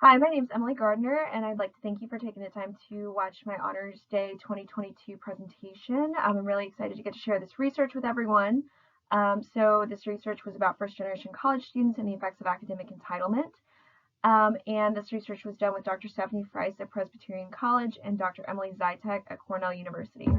Hi, my name is Emily Gardner, and I'd like to thank you for taking the time to watch my Honors Day 2022 presentation. I'm really excited to get to share this research with everyone. So this research was about first-generation college students and the effects of academic entitlement. And this research was done with Dr. Stephanie Fries at Presbyterian College and Dr. Emily Zytek at Cornell University.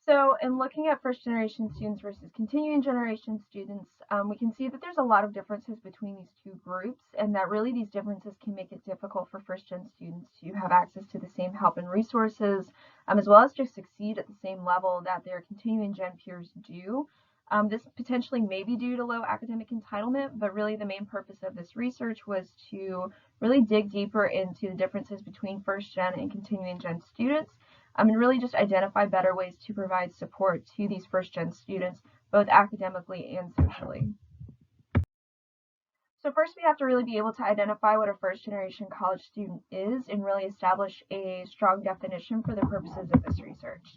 So in looking at first generation students versus continuing generation students, we can see that there's a lot of differences between these two groups, and that really these differences can make it difficult for first gen students to have access to the same help and resources, as well as just succeed at the same level that their continuing gen peers do. This potentially may be due to low academic entitlement, but really the main purpose of this research was to really dig deeper into the differences between first gen and continuing gen students, and really just identify better ways to provide support to these first-gen students, both academically and socially. So first we have to really be able to identify what a first-generation college student is and really establish a strong definition for the purposes of this research.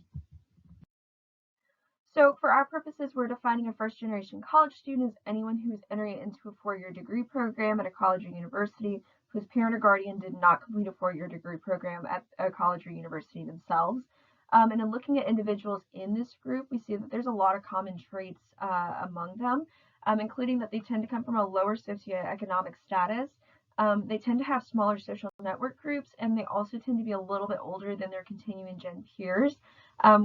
So for our purposes, we're defining a first-generation college student as anyone who is entering into a four-year degree program at a college or university whose parent or guardian did not complete a four-year degree program at a college or university themselves. And in looking at individuals in this group, we see that there's a lot of common traits among them, including that they tend to come from a lower socioeconomic status. They tend to have smaller social network groups, and they also tend to be a little bit older than their continuing gen peers,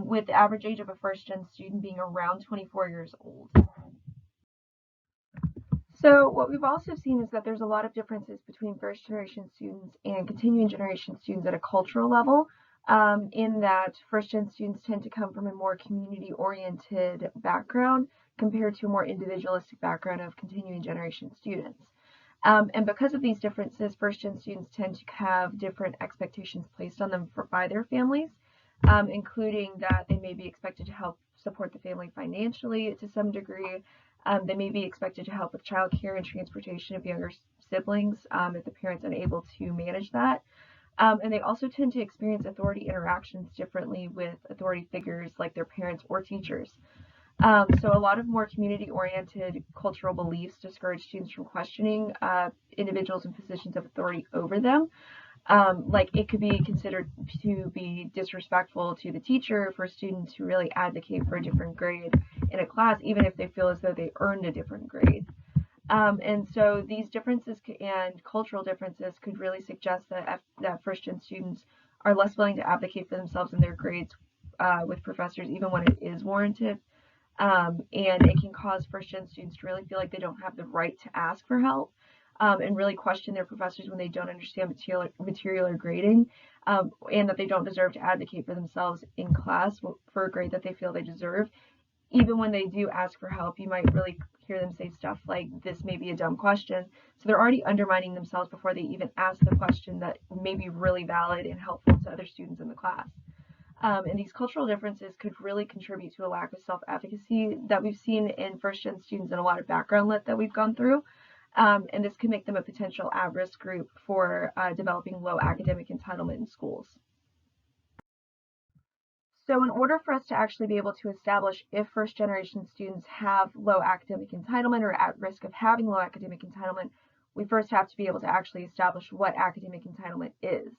with the average age of a first gen student being around 24 years old. So what we've also seen is that there's a lot of differences between first generation students and continuing generation students at a cultural level, in that first gen students tend to come from a more community oriented background compared to a more individualistic background of continuing generation students. And because of these differences, first gen students tend to have different expectations placed on them by their families, including that they may be expected to help support the family financially to some degree. They may be expected to help with childcare and transportation of younger siblings if the parent's unable to manage that. And they also tend to experience authority interactions differently with authority figures like their parents or teachers. So a lot of more community-oriented cultural beliefs discourage students from questioning individuals in positions of authority over them. Like it could be considered to be disrespectful to the teacher for students who really advocate for a different grade in a class, even if they feel as though they earned a different grade. And so these differences and cultural differences could really suggest that first-gen students are less willing to advocate for themselves in their grades with professors, even when it is warranted. And it can cause first-gen students to really feel like they don't have the right to ask for help, and really question their professors when they don't understand material or grading, and that they don't deserve to advocate for themselves in class for a grade that they feel they deserve. Even when they do ask for help, you might really hear them say stuff like, "This may be a dumb question." So they're already undermining themselves before they even ask the question that may be really valid and helpful to other students in the class. And these cultural differences could really contribute to a lack of self-efficacy that we've seen in first-gen students in a lot of background lit that we've gone through. And this can make them a potential at-risk group for developing low academic entitlement in schools. So in order for us to actually be able to establish if first-generation students have low academic entitlement or at risk of having low academic entitlement, we first have to be able to actually establish what academic entitlement is.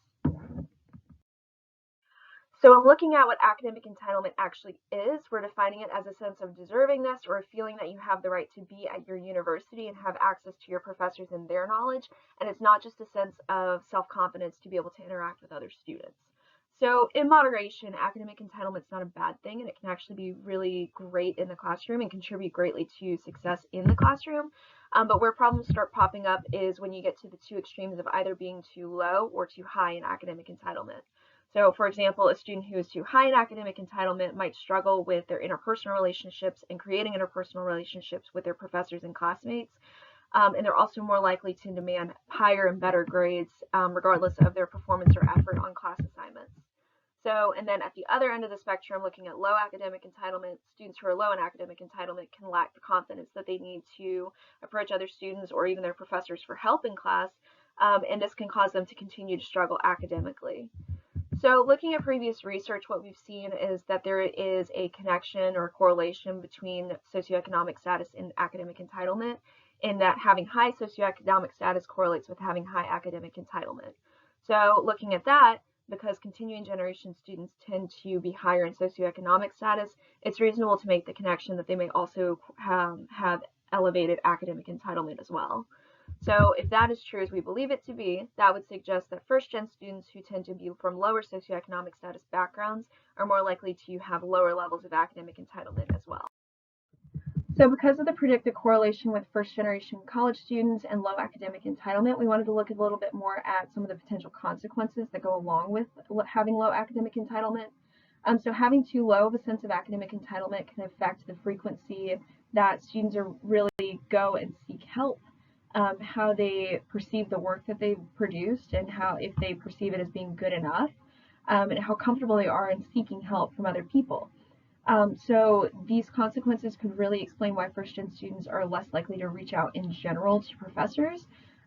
So in looking at what academic entitlement actually is, we're defining it as a sense of deservingness or a feeling that you have the right to be at your university and have access to your professors and their knowledge. And it's not just a sense of self-confidence to be able to interact with other students. So in moderation, academic entitlement is not a bad thing, and it can actually be really great in the classroom and contribute greatly to success in the classroom. But where problems start popping up is when you get to the two extremes of either being too low or too high in academic entitlement. So, for example, a student who is too high in academic entitlement might struggle with their interpersonal relationships and creating interpersonal relationships with their professors and classmates. And they're also more likely to demand higher and better grades, regardless of their performance or effort on class assignments. So, and then at the other end of the spectrum, looking at low academic entitlement, students who are low in academic entitlement can lack the confidence that they need to approach other students or even their professors for help in class, and this can cause them to continue to struggle academically. So looking at previous research, what we've seen is that there is a connection or correlation between socioeconomic status and academic entitlement, in that having high socioeconomic status correlates with having high academic entitlement. So looking at that, because continuing generation students tend to be higher in socioeconomic status, it's reasonable to make the connection that they may also have elevated academic entitlement as well. So if that is true as we believe it to be, that would suggest that first-gen students who tend to be from lower socioeconomic status backgrounds are more likely to have lower levels of academic entitlement as well. So because of the predicted correlation with first-generation college students and low academic entitlement, we wanted to look a little bit more at some of the potential consequences that go along with having low academic entitlement. So having too low of a sense of academic entitlement can affect the frequency that students are really go and seek help, how they perceive the work that they've produced, and how if they perceive it as being good enough, and how comfortable they are in seeking help from other people. So these consequences could really explain why first-gen students are less likely to reach out in general to professors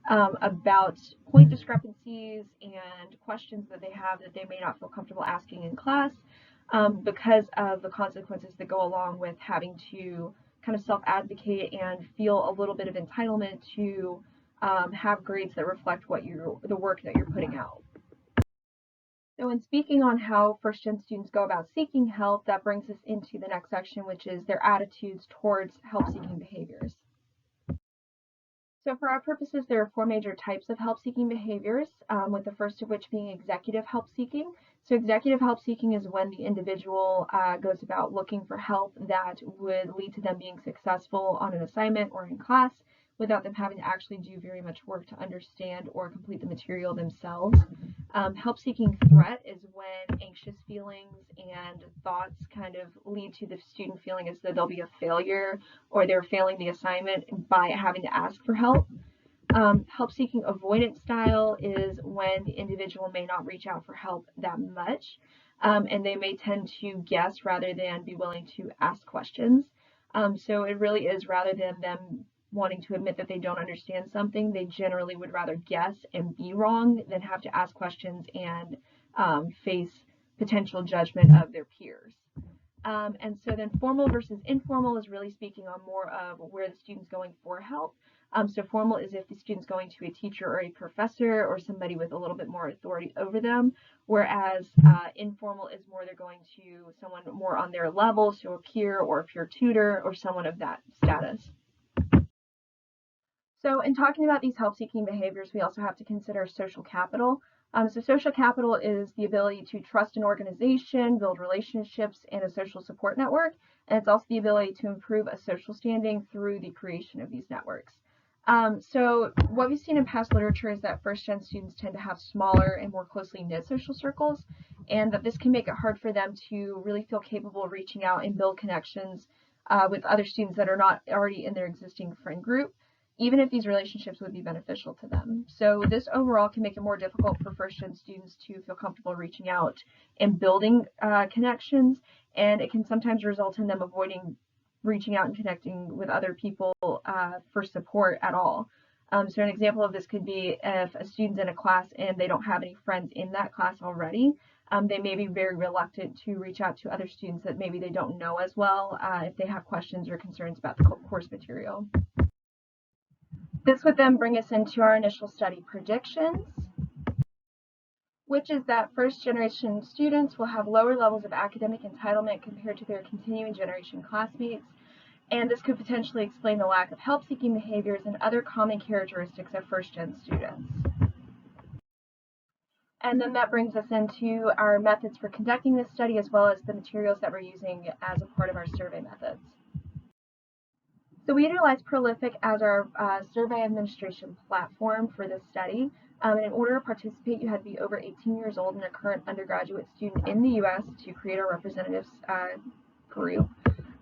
about point discrepancies and questions that they have that they may not feel comfortable asking in class, because of the consequences that go along with having to kind of self-advocate and feel a little bit of entitlement to have grades that reflect the work that you're putting out. So in speaking on how first-gen students go about seeking help, that brings us into the next section, which is their attitudes towards help-seeking behaviors. So for our purposes, there are four major types of help-seeking behaviors, with the first of which being executive help-seeking. So executive help-seeking is when the individual goes about looking for help that would lead to them being successful on an assignment or in class without them having to actually do very much work to understand or complete the material themselves. Help-seeking threat is when anxious feelings and thoughts kind of lead to the student feeling as though they'll be a failure or they're failing the assignment by having to ask for help. Help-seeking avoidance style is when the individual may not reach out for help that much, and they may tend to guess rather than be willing to ask questions. So it really is, rather than them wanting to admit that they don't understand something, they generally would rather guess and be wrong than have to ask questions and face potential judgment of their peers. And so then formal versus informal is really speaking on more of where the student's going for help. So formal is if the student's going to a teacher or a professor or somebody with a little bit more authority over them, whereas informal is more they're going to someone more on their level, so a peer or a peer tutor or someone of that status. So in talking about these help-seeking behaviors, we also have to consider social capital. So social capital is the ability to trust an organization, build relationships, and a social support network. And it's also the ability to improve a social standing through the creation of these networks. So what we've seen in past literature is that first-gen students tend to have smaller and more closely knit social circles, and that this can make it hard for them to really feel capable of reaching out and build connections with other students that are not already in their existing friend group, even if these relationships would be beneficial to them. So this overall can make it more difficult for first-gen students to feel comfortable reaching out and building connections, and it can sometimes result in them avoiding reaching out and connecting with other people for support at all. So an example of this could be if a student's in a class and they don't have any friends in that class already, they may be very reluctant to reach out to other students that maybe they don't know as well if they have questions or concerns about the course material. This would then bring us into our initial study predictions, which is that first-generation students will have lower levels of academic entitlement compared to their continuing generation classmates, and this could potentially explain the lack of help-seeking behaviors and other common characteristics of first-gen students. And then that brings us into our methods for conducting this study, as well as the materials that we're using as a part of our survey methods. So we utilize Prolific as our survey administration platform for this study. And in order to participate, you had to be over 18 years old and a current undergraduate student in the U.S. to create our representatives group.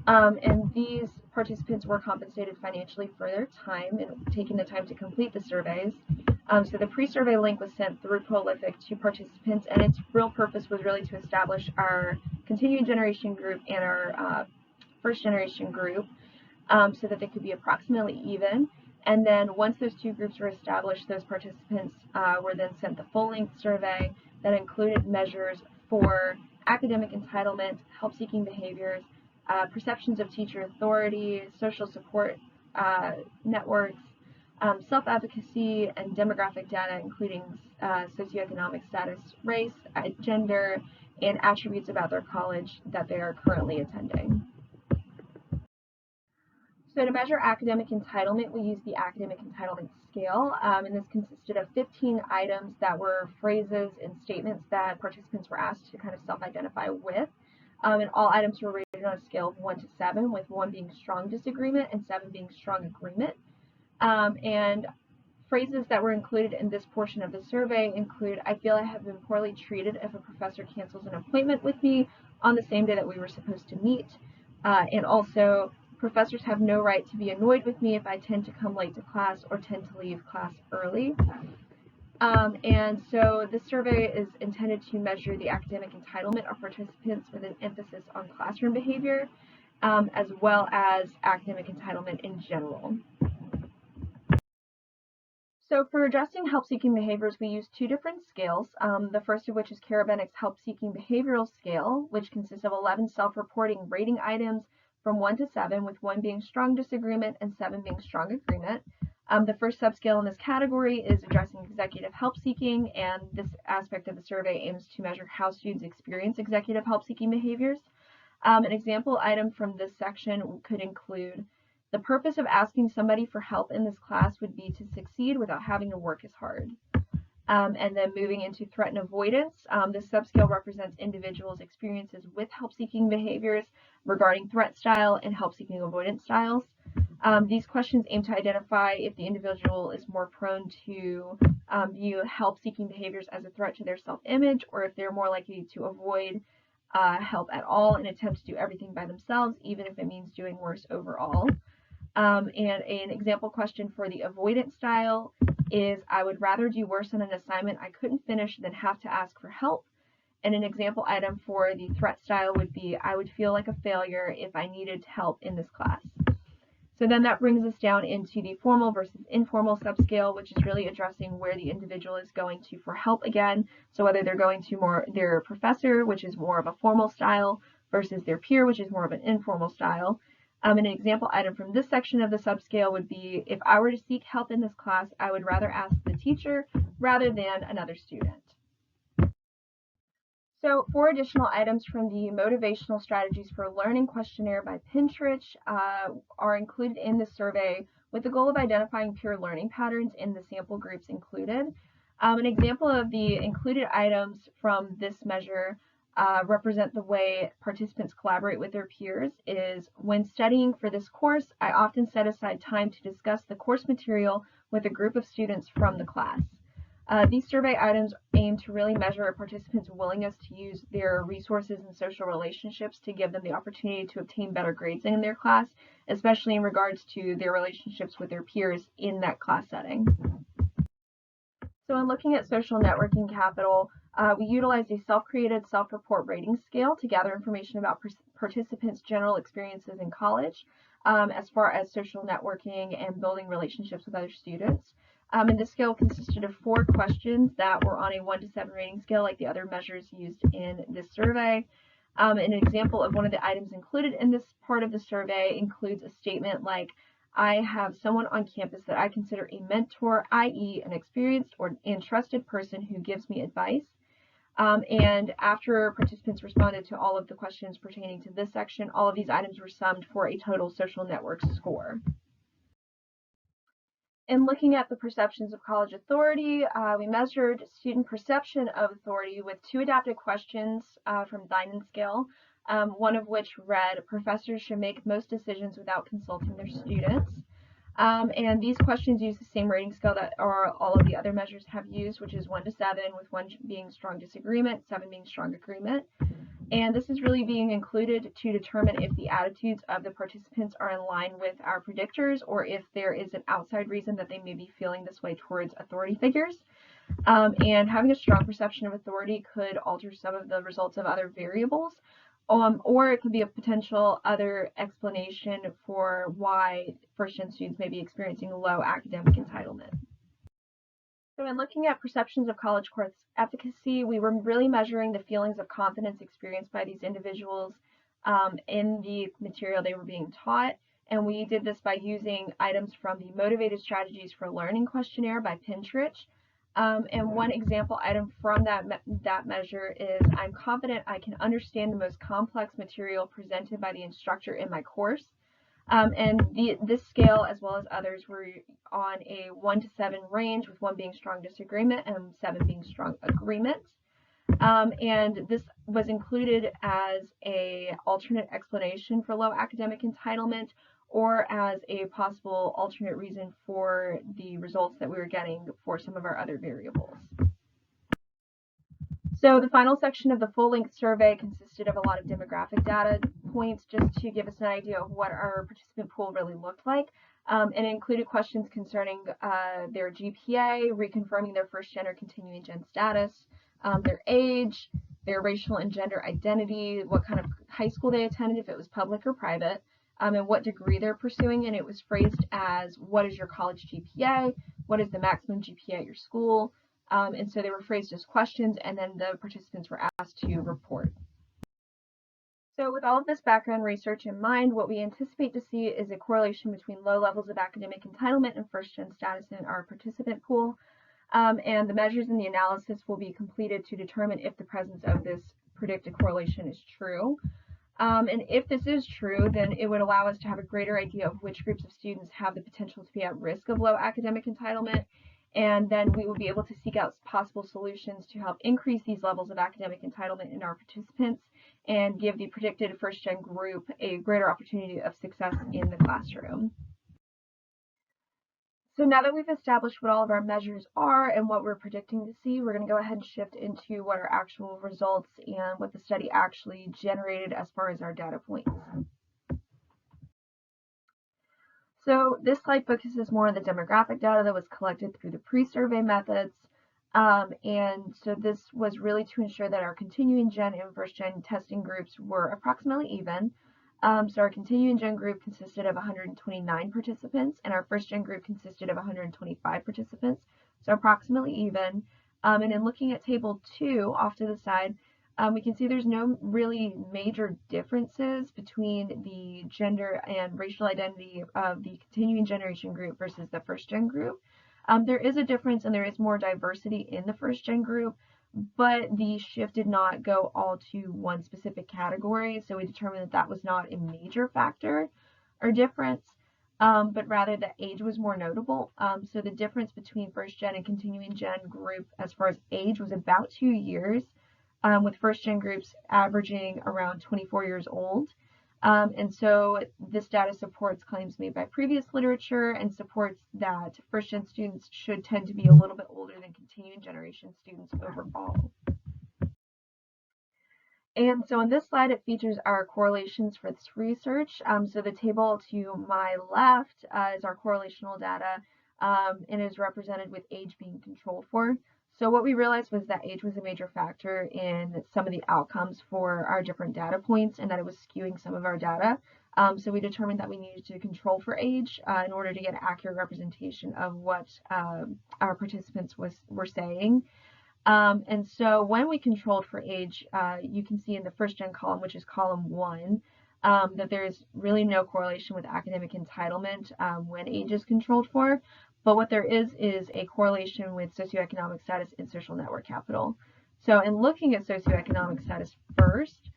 And these participants were compensated financially for their time and taking the time to complete the surveys. So the pre-survey link was sent through Prolific to participants, and its real purpose was really to establish our continuing generation group and our first generation group, so that they could be approximately even. And then once those two groups were established, those participants were then sent the full-length survey that included measures for academic entitlement, help-seeking behaviors, perceptions of teacher authority, social support networks, self-advocacy, and demographic data, including socioeconomic status, race, gender, and attributes about their college that they are currently attending. So to measure academic entitlement, we use the academic entitlement scale, and this consisted of 15 items that were phrases and statements that participants were asked to kind of self-identify with. And all items were rated on a scale of 1 to 7, with 1 being strong disagreement and 7 being strong agreement. And phrases that were included in this portion of the survey include, I feel I have been poorly treated if a professor cancels an appointment with me on the same day that we were supposed to meet. And also, professors have no right to be annoyed with me if I tend to come late to class or tend to leave class early. And so this survey is intended to measure the academic entitlement of participants with an emphasis on classroom behavior, as well as academic entitlement in general. So for addressing help-seeking behaviors, we use 2 different scales. The first of which is Karabenic's help-seeking behavioral scale, which consists of 11 self-reporting rating items from 1 to 7, with 1 being strong disagreement and 7 being strong agreement. The first subscale in this category is addressing executive help-seeking, and this aspect of the survey aims to measure how students experience executive help-seeking behaviors. An example item from this section could include, the purpose of asking somebody for help in this class would be to succeed without having to work as hard. And then moving into threat and avoidance, this subscale represents individuals' experiences with help-seeking behaviors regarding threat style and help-seeking avoidance styles. These questions aim to identify if the individual is more prone to view help-seeking behaviors as a threat to their self-image, or if they're more likely to avoid help at all and attempt to do everything by themselves, even if it means doing worse overall. And an example question for the avoidance style is, I would rather do worse on an assignment I couldn't finish than have to ask for help. And an example item for the threat style would be, I would feel like a failure if I needed help in this class. So then that brings us down into the formal versus informal subscale, which is really addressing where the individual is going to for help again. So whether they're going to their professor, which is more of a formal style, versus their peer, which is more of an informal style. An example item from this section of the subscale would be, if I were to seek help in this class, I would rather ask the teacher rather than another student. So 4 additional items from the Motivational Strategies for Learning questionnaire by Pinterich are included in the survey with the goal of identifying peer learning patterns in the sample groups included. An example of the included items from this measure represent the way participants collaborate with their peers is, when studying for this course, I often set aside time to discuss the course material with a group of students from the class. These survey items aim to really measure a participant's willingness to use their resources and social relationships to give them the opportunity to obtain better grades in their class, especially in regards to their relationships with their peers in that class setting. So in looking at social networking capital, we utilized a self-created self-report rating scale to gather information about participants' general experiences in college, as far as social networking and building relationships with other students. And this scale consisted of 4 questions that were on a 1 to 7 rating scale, like the other measures used in this survey. An example of one of the items included in this part of the survey includes a statement like, I have someone on campus that I consider a mentor, i.e. an experienced and trusted person who gives me advice. And after participants responded to all of the questions pertaining to this section, all of these items were summed for a total social network score. In looking at the perceptions of college authority, we measured student perception of authority with 2 adapted questions from Diamond Scale, one of which read, professors should make most decisions without consulting their students. And these questions use the same rating scale that all of the other measures have used, which is 1 to 7, with 1 being strong disagreement, 7 being strong agreement. And this is really being included to determine if the attitudes of the participants are in line with our predictors, or if there is an outside reason that they may be feeling this way towards authority figures. And having a strong perception of authority could alter some of the results of other variables, or it could be a potential other explanation for why first-gen students may be experiencing low academic entitlement. So in looking at perceptions of college course efficacy, we were really measuring the feelings of confidence experienced by these individuals in the material they were being taught. And we did this by using items from the Motivated Strategies for Learning questionnaire by Pinterich. And one example item from that measure is, I'm confident I can understand the most complex material presented by the instructor in my course. And this scale, as well as others, were on a 1 to 7 range, with 1 being strong disagreement and 7 being strong agreement. And this was included as an alternate explanation for low academic entitlement, or as a possible alternate reason for the results that we were getting for some of our other variables. So the final section of the full-length survey consisted of a lot of demographic data points, just to give us an idea of what our participant pool really looked like, and it included questions concerning their GPA, reconfirming their first-gen or continuing gen status, their age, their racial and gender identity, what kind of high school they attended, if it was public or private, and what degree they're pursuing. And it was phrased as, what is your college GPA? What is the maximum GPA at your school? And so they were phrased as questions, and then the participants were asked to report. So with all of this background research in mind, what we anticipate to see is a correlation between low levels of academic entitlement and first-gen status in our participant pool. And the measures in the analysis will be completed to determine if the presence of this predicted correlation is true. And if this is true, then it would allow us to have a greater idea of which groups of students have the potential to be at risk of low academic entitlement. And then we will be able to seek out possible solutions to help increase these levels of academic entitlement in our participants and give the predicted first-gen group a greater opportunity of success in the classroom. So now that we've established what all of our measures are and what we're predicting to see, we're going to go ahead and shift into what our actual results and what the study actually generated as far as our data points. So this slide focuses more on the demographic data that was collected through the pre-survey methods. And so this was really to ensure that our continuing gen and first gen testing groups were approximately even. So our continuing gen group consisted of 129 participants, and our first gen group consisted of 125 participants, so approximately even. And in looking at table 2 off to the side, we can see there's no really major differences between the gender and racial identity of the continuing generation group versus the first gen group. There is a difference, and there is more diversity in the first gen group, but the shift did not go all to one specific category, so we determined that that was not a major factor or difference, but rather that age was more notable. So the difference between first gen and continuing gen group as far as age was about 2 years, with first gen groups averaging around 24 years old. And so this data supports claims made by previous literature and supports that first gen students should tend to be a little bit older than continuing generation students overall. And so on this slide, it features our correlations for this research. So the table to my left is our correlational data, and is represented with age being controlled for. So what we realized was that age was a major factor in some of the outcomes for our different data points, and that it was skewing some of our data. So we determined that we needed to control for age in order to get an accurate representation of what our participants were saying. And so when we controlled for age, you can see in the first gen column, which is column 1, that there is really no correlation with academic entitlement when age is controlled for. But what there is a correlation with socioeconomic status and social network capital. So in looking at socioeconomic status first,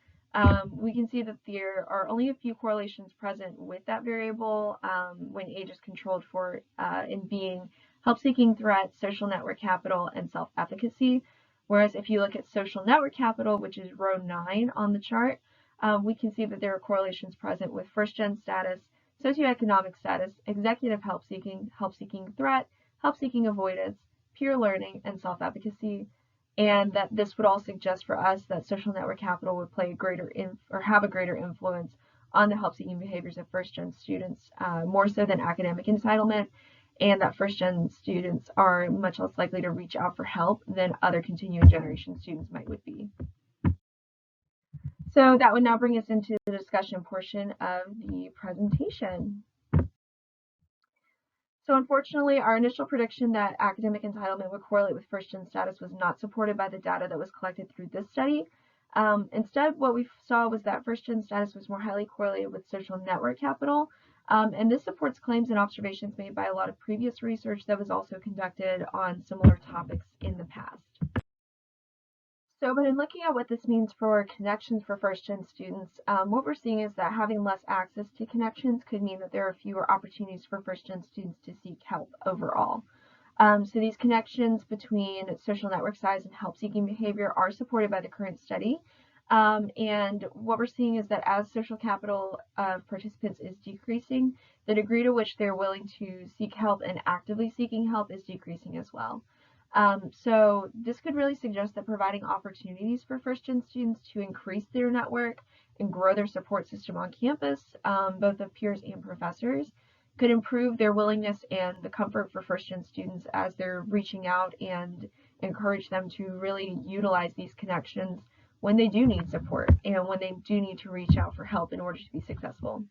we can see that there are only a few correlations present with that variable when age is controlled for in being help-seeking threat, social network capital, and self-efficacy. Whereas if you look at social network capital, which is row 9 on the chart, we can see that there are correlations present with first-gen status, socioeconomic status, executive help-seeking threat, help-seeking avoidance, peer learning, and self-efficacy, and that this would all suggest for us that social network capital would play a greater have a greater influence on the help-seeking behaviors of first-gen students, more so than academic entitlement, and that first-gen students are much less likely to reach out for help than other continuing generation students would be. So that would now bring us into the discussion portion of the presentation. So unfortunately, our initial prediction that academic entitlement would correlate with first-gen status was not supported by the data that was collected through this study. Instead, what we saw was that first-gen status was more highly correlated with social network capital, and this supports claims and observations made by a lot of previous research that was also conducted on similar topics in the past. So, but in looking at what this means for connections for first-gen students, what we're seeing is that having less access to connections could mean that there are fewer opportunities for first-gen students to seek help overall. So these connections between social network size and help-seeking behavior are supported by the current study. And what we're seeing is that as social capital of participants is decreasing, the degree to which they're willing to seek help and actively seeking help is decreasing as well. So this could really suggest that providing opportunities for first-gen students to increase their network and grow their support system on campus, both of peers and professors, could improve their willingness and the comfort for first-gen students as they're reaching out, and encourage them to really utilize these connections when they do need support and when they do need to reach out for help in order to be successful.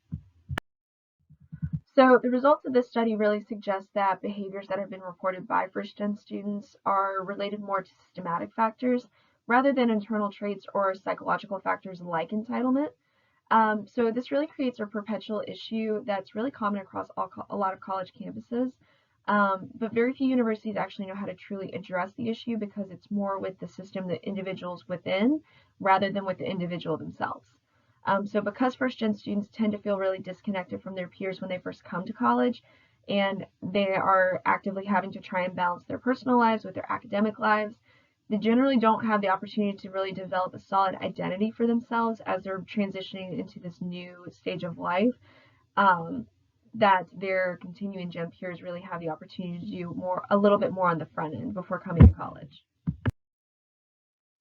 So the results of this study really suggest that behaviors that have been reported by first-gen students are related more to systematic factors rather than internal traits or psychological factors like entitlement. So this really creates a perpetual issue that's really common across a lot of college campuses, but very few universities actually know how to truly address the issue because it's more with the system that individuals within rather than with the individual themselves. So because first-gen students tend to feel really disconnected from their peers when they first come to college, and they are actively having to try and balance their personal lives with their academic lives, they generally don't have the opportunity to really develop a solid identity for themselves as they're transitioning into this new stage of life, that their continuing gen peers really have the opportunity to do a little bit more on the front end before coming to college.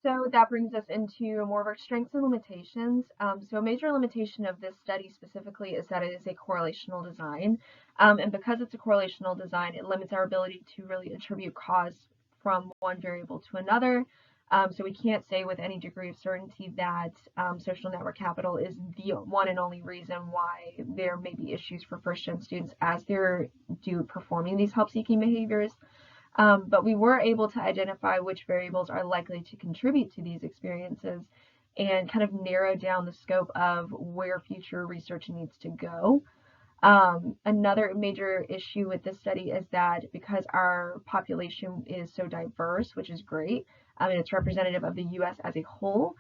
So that brings us into more of our strengths and limitations. So a major limitation of this study specifically is that it is a correlational design. And because it's a correlational design, it limits our ability to really attribute cause from one variable to another. So we can't say with any degree of certainty that social network capital is the one and only reason why there may be issues for first-gen students as they're performing these help-seeking behaviors. But we were able to identify which variables are likely to contribute to these experiences and kind of narrow down the scope of where future research needs to go. Another major issue with this study is that because our population is so diverse, which is great, and it's representative of the U.S. as a whole,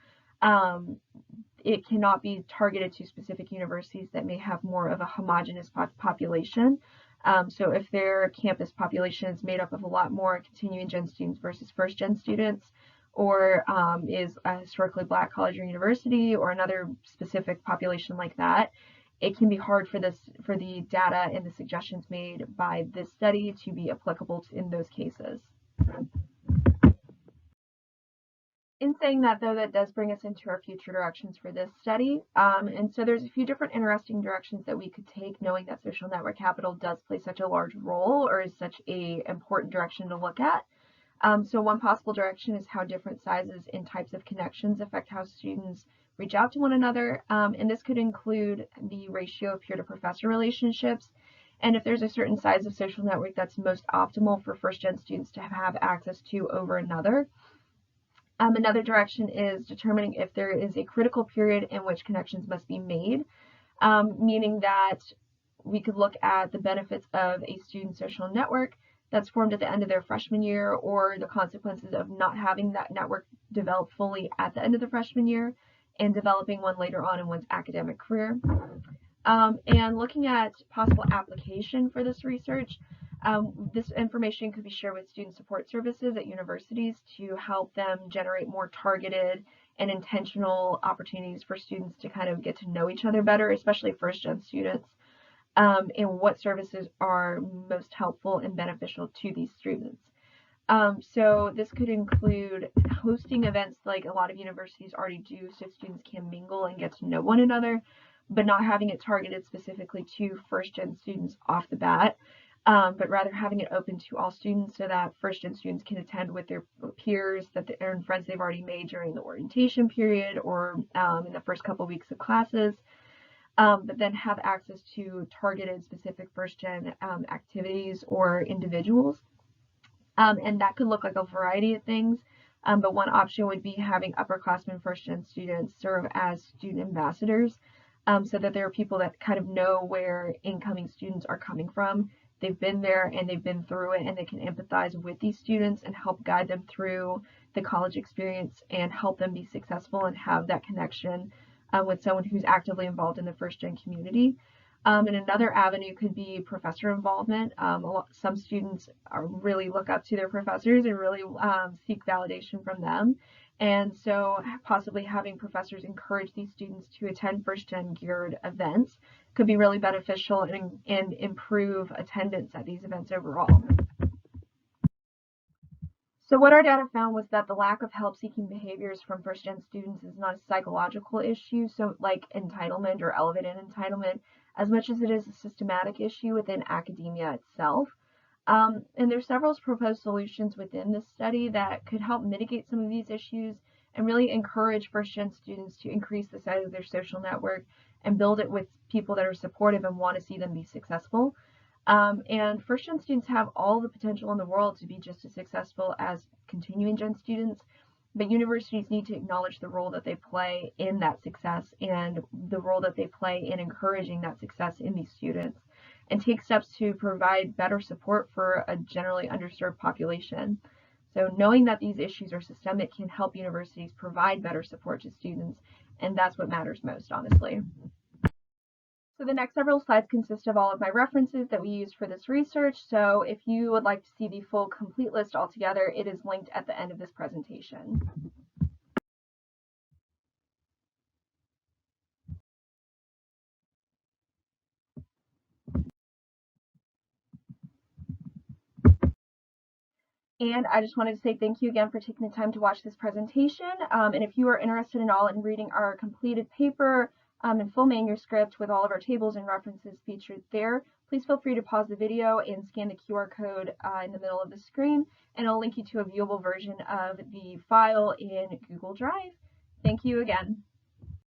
it cannot be targeted to specific universities that may have more of a homogeneous population. So if their campus population is made up of a lot more continuing gen students versus first gen students, or is a historically black college or university, or another specific population like that, it can be hard for the data and the suggestions made by this study to be applicable in those cases. In saying that, though, that does bring us into our future directions for this study. And so there's a few different interesting directions that we could take, knowing that social network capital does play such a large role, or is such an important direction to look at. So one possible direction is how different sizes and types of connections affect how students reach out to one another. And this could include the ratio of peer-to-professor relationships, and if there's a certain size of social network that's most optimal for first-gen students to have access to over another. Another direction is determining if there is a critical period in which connections must be made, meaning that we could look at the benefits of a student social network that's formed at the end of their freshman year, or the consequences of not having that network develop fully at the end of the freshman year and developing one later on in one's academic career. And looking at possible application for this research, this information could be shared with student support services at universities to help them generate more targeted and intentional opportunities for students to kind of get to know each other better, especially first-gen students, and what services are most helpful and beneficial to these students. So this could include hosting events like a lot of universities already do, so students can mingle and get to know one another, but not having it targeted specifically to first-gen students off the bat. But rather having it open to all students so that first-gen students can attend with their peers and friends they've already made during the orientation period, or in the first couple weeks of classes. but then have access to targeted specific first-gen activities or individuals. And that could look like a variety of things. But one option would be having upperclassmen first-gen students serve as student ambassadors, so that there are people that kind of know where incoming students are coming from. They've been there and they've been through it, and they can empathize with these students and help guide them through the college experience and help them be successful and have that connection with someone who's actively involved in the first-gen community. And another avenue could be professor involvement. Some students really look up to their professors and really seek validation from them. And so possibly having professors encourage these students to attend first-gen geared events could be really beneficial and improve attendance at these events overall. So what our data found was that the lack of help-seeking behaviors from first-gen students is not a psychological issue, so like entitlement or elevated entitlement, as much as it is a systematic issue within academia itself. And there's several proposed solutions within this study that could help mitigate some of these issues and really encourage first-gen students to increase the size of their social network and build it with people that are supportive and want to see them be successful. And first-gen students have all the potential in the world to be just as successful as continuing gen students, but universities need to acknowledge the role that they play in that success and the role that they play in encouraging that success in these students, and take steps to provide better support for a generally underserved population. So knowing that these issues are systemic can help universities provide better support to students, and that's what matters most, honestly. So the next several slides consist of all of my references that we used for this research. So if you would like to see the full complete list altogether, it is linked at the end of this presentation. And I just wanted to say thank you again for taking the time to watch this presentation. And if you are interested at all in reading our completed paper and full manuscript with all of our tables and references featured there, please feel free to pause the video and scan the QR code in the middle of the screen, and it'll link you to a viewable version of the file in Google Drive. Thank you again.